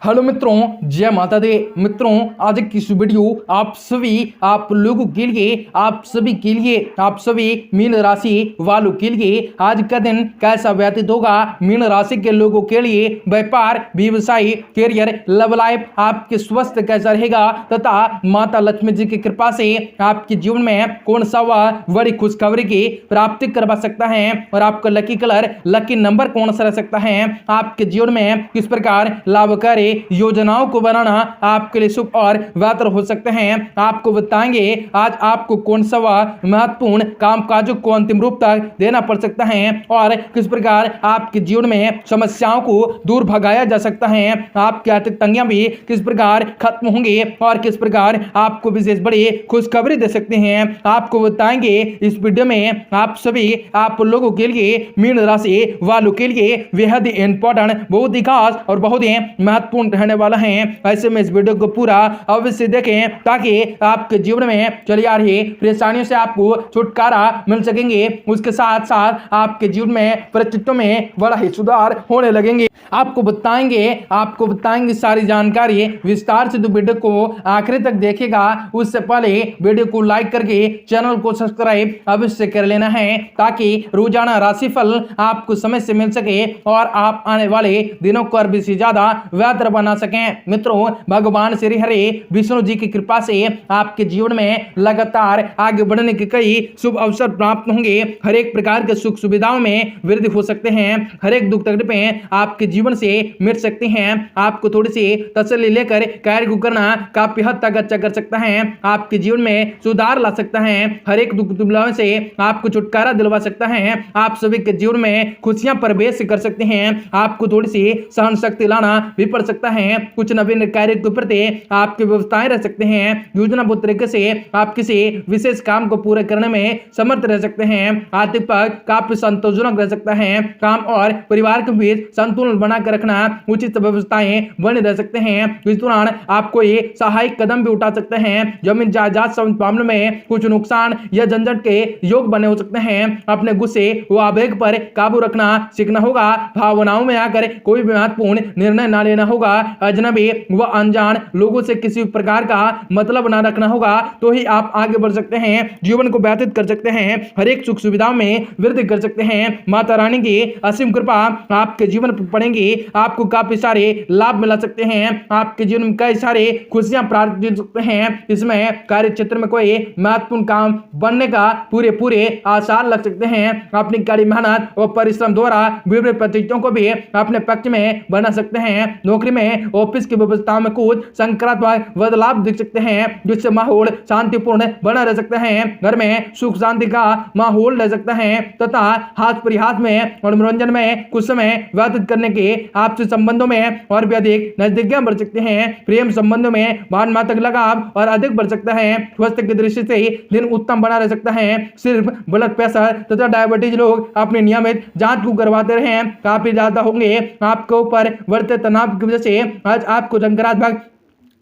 Hello मित्रों, जय माता दी। मित्रों, आज की इस वीडियो आप लोगों के लिए, आप सभी मीन राशि वालों के लिए आज का दिन कैसा व्यतीत होगा। मीन राशि के लोगों के लिए व्यापार, व्यवसाय, करियर, लव लाइफ, आपके स्वास्थ्य कैसा रहेगा तथा माता लक्ष्मी जी की कृपा से आपके जीवन में कौन सा वह बड़ी खुशखबरी की प्राप्ति करवा सकता है और आपका लकी कलर, लकी नंबर कौन सा रह सकता है। आपके जीवन में किस प्रकार लाभकारी योजनाओं को बनाना आपके लिए शुभ और बेहतर हो सकते हैं, आपको बताएंगे। आज आपको कौन सा महत्वपूर्ण कामकाजों को अंतिम रूप तक देना पड़ सकता है और किस प्रकार आपके जीवन में समस्याओं को दूर भगाया जा सकता है। आपकी आर्थिक तंगियां भी किस प्रकार खत्म होंगी और किस प्रकार आपको विशेष बड़ी खुशखबरी दे सकते हैं, आपको बताएंगे इस वीडियो में। आप लोगों के लिए, मीन राशि वालों के लिए बेहद इंपॉर्टेंट, बहुत ही खास और बहुत ही महत्वपूर्ण रहने वाला है। ऐसे में इस वीडियो को पूरा अवश्य देखें ताकि आपके जीवन में चली आ रही परेशानियों से आपको छुटकारा मिल सकेंगे। उसके साथ साथ आपके जीवन में परिस्थितियों में बड़ा ही सुधार होने लगेंगे। आपको बताएंगे सारी जानकारी विस्तार से। तो वीडियो को आखिर तक देखेगा। उससे पहले वीडियो को लाइक करके चैनल को सब्सक्राइब अवश्य कर लेना है ताकि रोजाना राशिफल आपको समय से मिल सके और आप आने वाले दिनों को और भी ज्यादा बेहतर बना सकें। मित्रों, भगवान श्री हरि विष्णु जी की कृपा से आपके जीवन में लगातार आगे बढ़ने के कई शुभ अवसर प्राप्त होंगे। हर एक प्रकार के सुख सुविधाओं में वृद्धि हो सकते हैं। हर एक दुख तकलीफें आपके जीवन से मिट सकती हैं। आपको थोड़ी सी तसल्ली लेकर कार्य को करना काफी हद तक अच्छा कर सकता है, आपके जीवन में सुधार ला सकता है। हर एक दुख दुबलाव से आपको छुटकारा दिलवा सकता है। आप सभी के जीवन में खुशियां प्रवेश कर सकते हैं। आपको थोड़ी सी सहन शक्ति लाना भी पड़ सकता है। कुछ नवीन कार्य के प्रति आपकी व्यवस्थाएं रह सकते हैं। योजनाबद्ध तरीके से आप किसी विशेष काम को पूरा करने में समर्थ रह सकते हैं। आर्थिक पक्ष काफी संतोषजनक रह सकता है। काम और परिवार के बीच संतुलन बनाकर रखना, उचित व्यवस्थाएं बने रह सकते हैं। इस दौरान आपको ये सहायक कदम भी उठा सकते हैं। जमीन जायदाद मामले में कुछ नुकसान या झंझट के योग बने हो सकते हैं। अपने गुस्से व आवेग पर काबू रखना सीखना होगा। भावनाओं में आकर कोई भी महत्वपूर्ण निर्णय ना लेना होगा। अजनबी व अनजान लोगों से किसी प्रकार का मतलब ना रखना होगा तो ही आप आगे बढ़ सकते हैं, जीवन को व्यतीत कर सकते हैं, हर एक सुख सुविधाओं में वृद्धि कर सकते हैं। माता रानी की असीम कृपा आपके जीवन पर पड़ेंगी। आपको काफी सारे लाभ मिला सकते हैं। आपके जीवन में कई सारे खुशियां प्राप्त हो सकते हैं। इसमें कार्य क्षेत्र में कोई महत्वपूर्ण काम बनने का पूरे आसार लग सकते हैं। अपनी कड़ी मेहनत और परिश्रम द्वारा विभिन्न परिस्थितियों को भी अपने पक्ष में बना सकते हैं। नौकरी में, ऑफिस की व्यवस्था में कुछ सकारात्मक बदलाव दिख सकते हैं जिससे माहौल शांतिपूर्ण बना रह सकता है। घर में सुख शांति का माहौल रह सकता है तथा हाथ परिहास में और मनोरंजन में कुछ समय व्यतीत करने के आपसी संबंधों में और भी अधिक नजदीकियां बढ़ सकते हैं। प्रेम संबंधों में भावनात्मक लगाव और अधिक बढ़ सकता है। स्वास्थ्य की दृष्टि से दिन उत्तम बना रह सकता है। सिर्फ ब्लड प्रेशर तथा डायबिटीज लोग अपने नियमित जांच को करवाते रहे काफी ज्यादा होंगे। आपके ऊपर बढ़ते तनाव की वजह से आज आपको नकारात्मक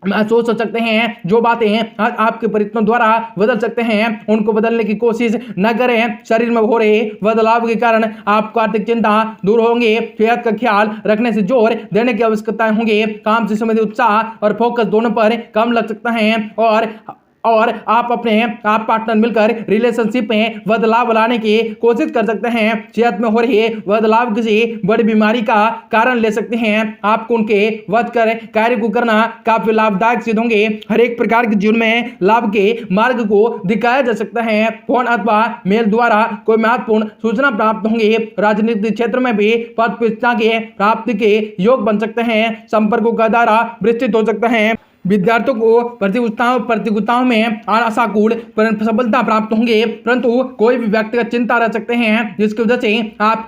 महसूस हो सकते हैं। जो बातें आज आपके परिवर्तन द्वारा बदल सकते हैं उनको बदलने की कोशिश न करें। शरीर में हो रहे बदलाव के कारण आपको आर्थिक चिंता दूर होंगे। सेहत का ख्याल रखने से जोर देने की आवश्यकता होंगी। काम से संबंधित उत्साह और फोकस दोनों पर कम लग सकता है और आप पार्टनर मिलकर रिलेशनशिप में बदलाव लाने की कोशिश कर सकते हैं। सेहत में हो रही बदलाव किसी बड़ी बीमारी का कारण ले सकते हैं। आपको उनके वध कर कार्य को करना काफी लाभदायक सिद्ध होंगे। हर एक प्रकार के जीवन में लाभ के मार्ग को दिखाया जा सकता है। फोन अथवा मेल द्वारा कोई महत्वपूर्ण सूचना प्राप्त होंगी। राजनीतिक क्षेत्र में भी पद प्रतिष्ठा के प्राप्ति के योग बन सकते हैं। संपर्कों का दायरा विस्तृत हो सकता है। विद्यार्थियों को प्रतियोगिताओं में आशाकूल सफलता प्राप्त होंगे, परंतु कोई भी व्यक्तिगत चिंता रह सकते हैं जिसकी वजह से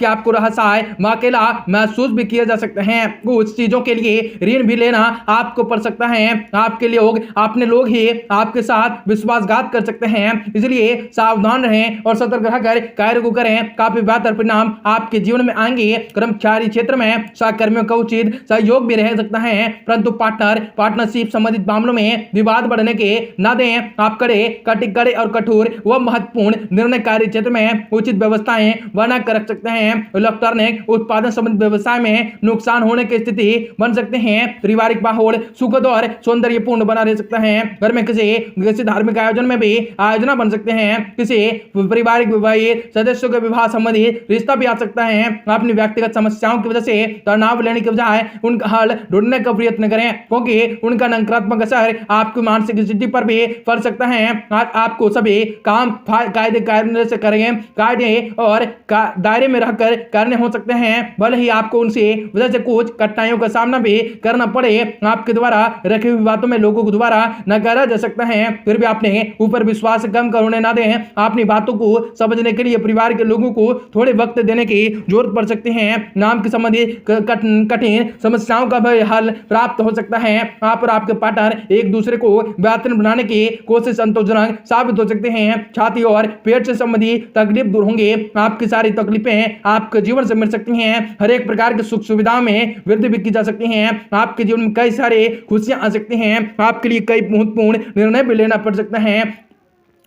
आपको रहसाय अकेला महसूस भी किया जा सकते हैं। कुछ चीजों के लिए ऋण भी लेना आपको पड़ सकता है। अपने लोग ही आपके साथ विश्वासघात कर सकते हैं, इसलिए सावधान रहें और सतर्क रहकर कार्य को करें। काफी बेहतर परिणाम आपके जीवन में आएंगे। कर्मचारी क्षेत्र में सहकर्मियों का उचित सहयोग भी रह सकता है, परंतु पार्टनरशिप संबंधित मामलों में विवाद बढ़ने के न दें। आप कड़े और कठोर व महत्वपूर्ण निर्णय कार्य क्षेत्र में उचित व्यवस्थाएं बना कर रख सकते हैं। इलेक्ट्रॉनिक उत्पादन संबंधित व्यवसाय में नुकसान होने की स्थिति बन सकते हैं। पारिवारिक माहौल सुखद और सौंदर्यपूर्ण बना रह सकता है। घर में किसी धार्मिक आयोजन में भी आयोजना बन सकते हैं। किसी पारिवारिक विवाहित सदस्यों के विवाह संबंधी रिश्ता भी आ सकता है। अपनी व्यक्तिगत समस्याओं की वजह से तनाव लेने के बजाय उनका हल ढूंढने का प्रयत्न करें, क्योंकि उनका नकारात्मक असर आपकी मानसिक स्थिति पर भी पड़ सकता है। आपको सभी काम कायदे से करेंगे, कायदे और दायरे में रहकर करने हो सकते हैं। भले ही आपको उनसे वजह से कुछ कठिनाइयों का सामना भी करना पड़े, आपके द्वारा रखी हुई बातों में लोगों को द्वारा नकारा जा सकता है, फिर भी अपने ऊपर विश्वास कम होने ना दें। अपनी बातों को समझने के लिए परिवार के लोगों को थोड़े वक्त देने की जरूरत पड़ सकती है। नाम के संबंधित कठिन समस्याओं का भी हल प्राप्त हो सकता है। आप और आपके पार्टनर एक दूसरे को बेहतर बनाने की कोशिश संतोषजनक साबित हो सकते हैं। छाती और पेट से संबंधित तकलीफ दूर होंगे। आपकी सारी तकलीफें आपके जीवन से मिल सकती हैं। हर एक प्रकार की सुख सुविधाओं में वृद्धि भी की जा सकती है। आपके जीवन में कई सारे खुशियां आ सकती हैं। आपके लिए कई महत्वपूर्ण निर्णय भी लेना पड़ सकता है।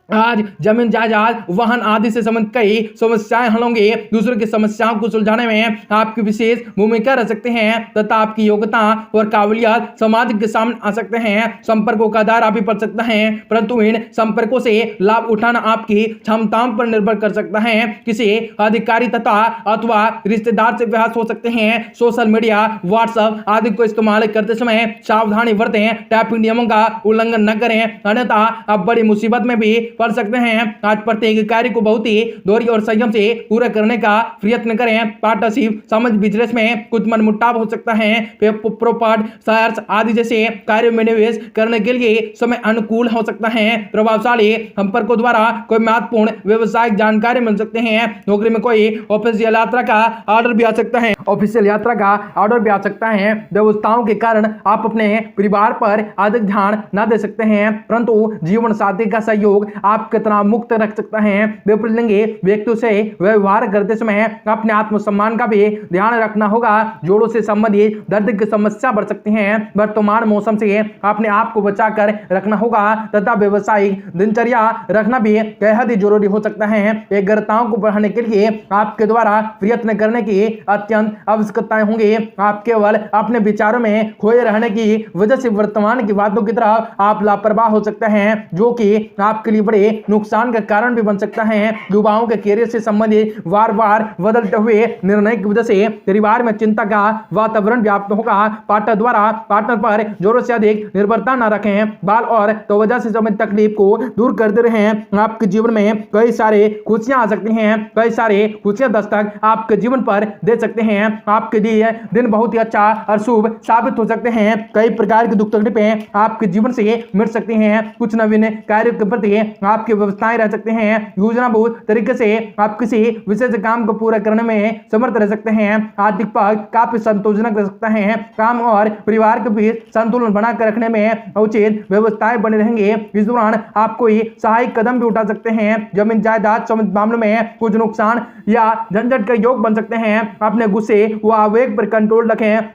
आज जमीन जायदाद वाहन आदि से संबंधित कई समस्याएं हल होंगे। दूसरों की समस्याओं को सुलझाने में आपकी विशेष भूमिका रह सकते हैं तथा आपकी योग्यता और काबिलियत समाज के सामने आ सकते हैं। संपर्कों का दायरा भी पड़ सकता है, परंतु इन संपर्कों से लाभ उठाना आपकी क्षमताओं पर निर्भर कर सकता है। किसी अधिकारी तथा अथवा रिश्तेदार से बहस हो सकते हैं। सोशल मीडिया, व्हाट्सएप आदि को इस्तेमाल करते समय सावधानी बरतें। ट्रैफिक नियमों का उल्लंघन न करें, अन्यथा आप बड़ी मुसीबत में भी पढ़ सकते हैं। आज प्रत्येक कार्य को बहुत ही धैर्य और संयम से पूरा करने का प्रयत्न करें। पार्टनरशिप समझ बिजनेस में कुछ मनमुटाव हो सकता है। प्रॉपर्टी शेयर्स आदि जैसे कार्यों में निवेश करने के लिए समय अनुकूल हो सकता है। प्रभावशाली संपर्कों द्वारा कोई महत्वपूर्ण व्यवसायिक जानकारी मिल सकते हैं। नौकरी में कोई ऑफिशियल यात्रा का ऑर्डर भी आ सकता है। व्यवस्थाओं के कारण आप अपने परिवार पर अधिक ध्यान न दे सकते हैं, परंतु जीवन साथी का सहयोग आपके तनाव मुक्त रख सकता है। विपरीलिंगी व्यक्तियों से व्यवहार करते समय अपने आत्मसम्मान का भी ध्यान रखना होगा। जोड़ों से संबंधित दर्द की समस्या बढ़ सकती है। वर्तमान मौसम से अपने आप को बचाकर रखना होगा तथा व्यवसायिक दिनचर्या रखना भी बेहद ही जरूरी हो सकता है। एकाग्रताओं को बढ़ाने के लिए आपके द्वारा प्रयत्न करने की अत्यंत आवश्यकताएं होंगी। आप केवल अपने विचारों में खोए रहने की वजह से वर्तमान की बातों की तरफ आप लापरवाह हो सकते हैं, जो कि आपके लिए बड़े नुकसान का कारण भी बन सकता है। युवाओं के कैरियर से संबंधित बार बार बदलते हुए निर्णय की वजह से परिवार में चिंता का वातावरण व्याप्त होगा। पार्टनर पर जोरों से अधिक निर्भरता न रखें। बाल और त्वचा से संबंधित तकलीफ को दूर करते रहें। आपके जीवन में कई सारे खुशियां आ सकती हैं। कई सारे खुशियां दस्तक आपके जीवन पर दे सकते हैं। आपके लिए दिन बहुत ही अच्छा और शुभ साबित हो सकते हैं। कई प्रकार की दुख तकलीफें आपके जीवन से मिट सकती हैं। कुछ नवीन कार्य के प्रति आपकी व्यवस्थाएं रह सकते हैं। योजनाबद्ध तरीके से आप किसी विशेष काम को पूरा करने में समर्थ रह सकते हैं। आर्थिक पक्ष काफी संतोषजनक रह सकता है। काम और परिवार के बीच संतुलन बनाकर रखने में उचित व्यवस्थाएं बनी रहेंगे। इस दौरान आप कोई सहायक कदम भी उठा सकते हैं। जमीन जायदाद संबंधित मामलों में कुछ नुकसान या झंझट का योग बन सकते हैं। अपने गुस्से व आवेग पर कंट्रोल रखें।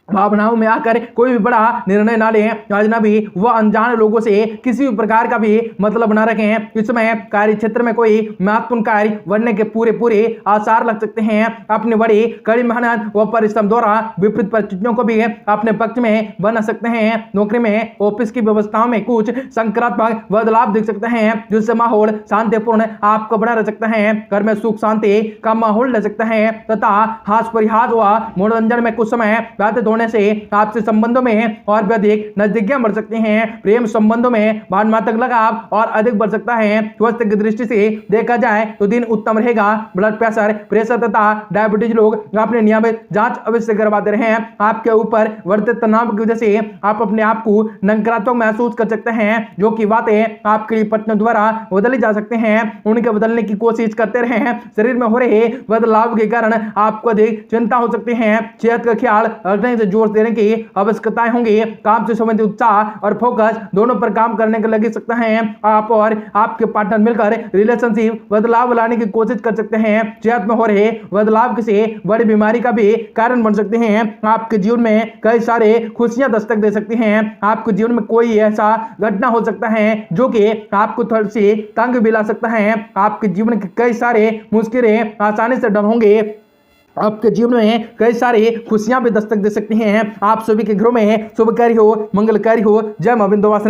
भावनाओं में आकर कोई भी बड़ा निर्णय ना लें। अजनबी व अनजान लोगों से किसी भी प्रकार का भी मतलब ना रखें। इस समय कार्य क्षेत्र में कोई महत्वपूर्ण कार्य बनने के पूरे आसार लग सकते हैं। अपनी बड़ी कड़ी मेहनत व परिश्रम द्वारा विपरीत परिस्थितियों को भी अपने पक्ष में बना सकते हैं। नौकरी में ऑफिस की व्यवस्थाओं में कुछ सकारात्मक बदलाव दिख सकते हैं, जिससे माहौल शांतिपूर्ण आपका बना रह सकता है। घर में सुख शांति का माहौल रह सकता है तथा हास परिहास व मनोरंजन में कुछ समय व्यतीत होने से आपसे संबंधों में और भी अधिक नजदीकियां बढ़ सकती हैं। प्रेम संबंधों में भावनात्मक लगाव और अधिक बढ़ सकता है। स्वास्थ्य की दृष्टि से देखा जाए तो दिन उत्तम रहेगा। ब्लड प्रेशर तथा डायबिटीज लोग अपने नियमित जांच अवश्य करवाते रहें। आपके ऊपर बढ़ते तनाव की वजह से आप अपने आप को नकारात्मक महसूस कर सकते हैं, जो कि बातें आपके लिए पत्नियों द्वारा बदली जा सकते हैं। उनके बदलने की कोशिश करते रहें। शरीर में हो रहे बदलाव के कारण आपको अधिक चिंता हो सकती है। सेहत का ख्याल रखने से जोर देने की आवश्यकताएं होंगी। काम से संबंधित उत्साह और फोकस दोनों पर काम करने के लगे सकते हैं। आप और आपके पार्टनर मिलकर रिलेशनशिप बदलाव लाने की कोशिश कर सकते हैं। सेहत में हो रहे बदलाव किसी बड़ी बीमारी का भी कारण बन सकते हैं। आपके जीवन में कई सारे खुशियां दस्तक दे सकती हैं। आपके जीवन में कोई ऐसा घटना हो सकता है जो कि आपको थोड़ी सी तंग भी ला सकता है। आपके जीवन के कई सारे मुश्किलें आसानी से डर होंगे। आपके जीवन में कई सारी खुशियां भी दस्तक दे सकती हैं। आप सभी के घरों में शुभकारी हो, मंगलकारी हो। जय मां विंध्यवासिनी।